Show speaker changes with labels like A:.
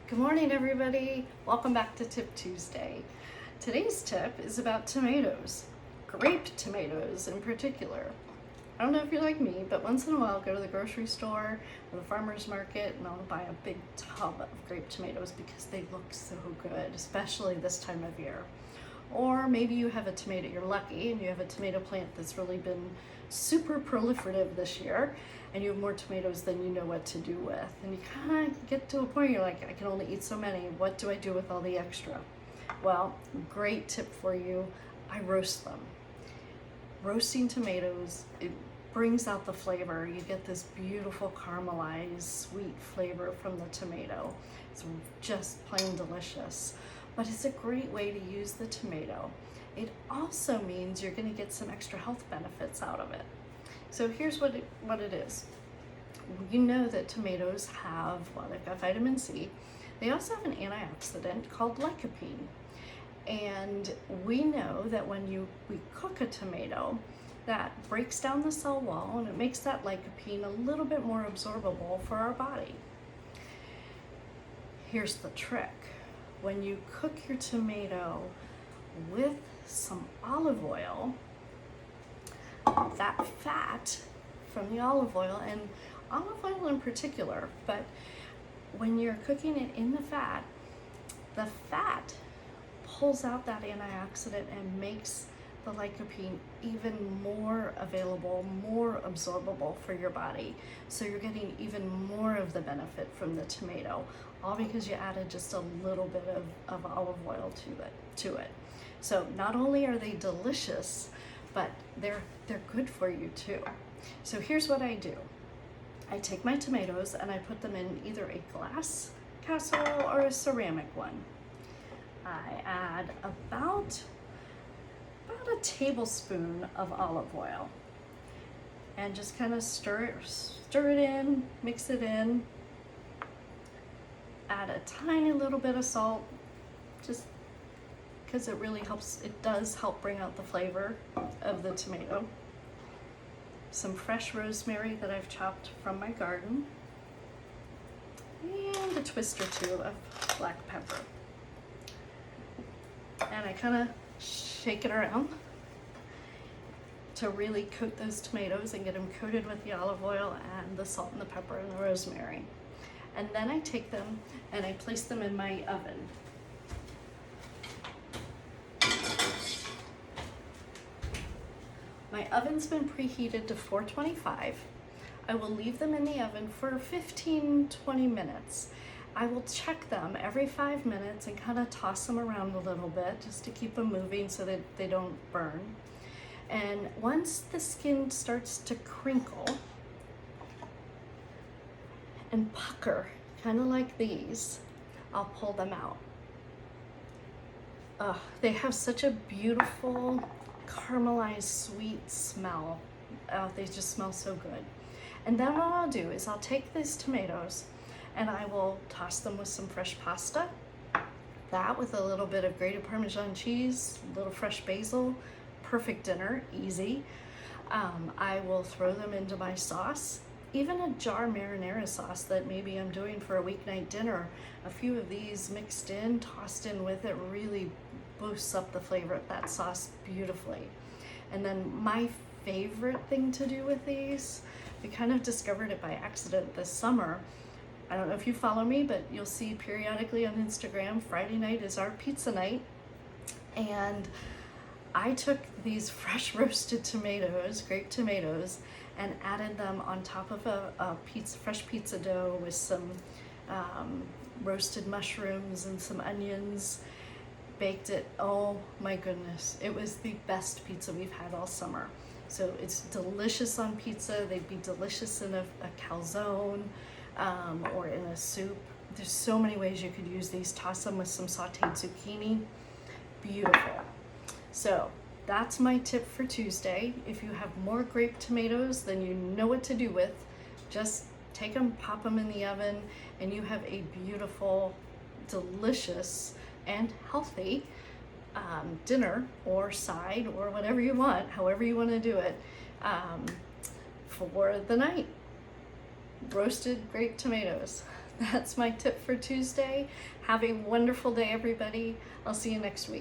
A: Good morning, everybody. Welcome back to Tip Tuesday. Today's tip is about tomatoes, grape tomatoes in particular. I don't know if you're like me, but once in a while I'll go to the grocery store or the farmer's market and I'll buy a big tub of grape tomatoes because they look so good, especially this time of year. Or maybe you have a tomato, you're lucky and you have a tomato plant that's really been super proliferative this year and you have more tomatoes than you know what to do with. And you kind of get to a point you're like, I can only eat so many. What do I do with all the extra? Well, great tip for you. I roast them. Roasting tomatoes, it brings out the flavor. You get this beautiful caramelized sweet flavor from the tomato. It's just plain delicious. But it's a great way to use the tomato. It also means you're going to get some extra health benefits out of it. So here's what it is. You know that tomatoes have, well, they've got vitamin C. They also have an antioxidant called lycopene. And we know that when we cook a tomato, that breaks down the cell wall and it makes that lycopene a little bit more absorbable for our body. Here's the trick. When you cook your tomato with some olive oil, that fat from the olive oil, and olive oil in particular, but when you're cooking it in the fat pulls out that antioxidant and makes the lycopene even more available, more absorbable for your body. So you're getting even more of the benefit from the tomato, all because you added just a little bit of olive oil to it. So not only are they delicious, but they're good for you too. So here's what I do. I take my tomatoes and I put them in either a glass casserole or a ceramic one. I add about a tablespoon of olive oil and just kind of stir it in, mix it in. Add a tiny little bit of salt, just because it really helps. It does help bring out the flavor of the tomato. Some fresh rosemary that I've chopped from my garden, and a twist or two of black pepper. And I kind of shake it around to really coat those tomatoes and get them coated with the olive oil and the salt and the pepper and the rosemary. And then I take them and I place them in my oven. My oven's been preheated to 425. I will leave them in the oven for 15-20 minutes. I will check them every 5 minutes and kind of toss them around a little bit just to keep them moving so that they don't burn. And once the skin starts to crinkle and pucker, kind of like these, I'll pull them out. They have such a beautiful caramelized sweet smell. They just smell so good. And then what I'll do is I'll take these tomatoes and I will toss them with some fresh pasta, that with a little bit of grated Parmesan cheese, a little fresh basil, perfect dinner, easy. I will throw them into my sauce, even a jar marinara sauce that maybe I'm doing for a weeknight dinner. A few of these mixed in, tossed in with it, really boosts up the flavor of that sauce beautifully. And then my favorite thing to do with these, we kind of discovered it by accident this summer. I don't know if you follow me, but you'll see periodically on Instagram, Friday night is our pizza night. And I took these fresh roasted tomatoes, grape tomatoes, and added them on top of a fresh pizza dough with some roasted mushrooms and some onions. Baked it. Oh my goodness, it was the best pizza we've had all summer. So it's delicious on pizza. They'd be delicious in a calzone or in a soup. There's so many ways you could use these. Toss them with some sauteed zucchini. Beautiful. So that's my tip for Tuesday. If you have more grape tomatoes than you know what to do with, just take them, pop them in the oven, and you have a beautiful, delicious, and healthy dinner or side or whatever you want, however you want to do it, for the night. Roasted grape tomatoes. That's my tip for Tuesday. Have a wonderful day, everybody. I'll see you next week.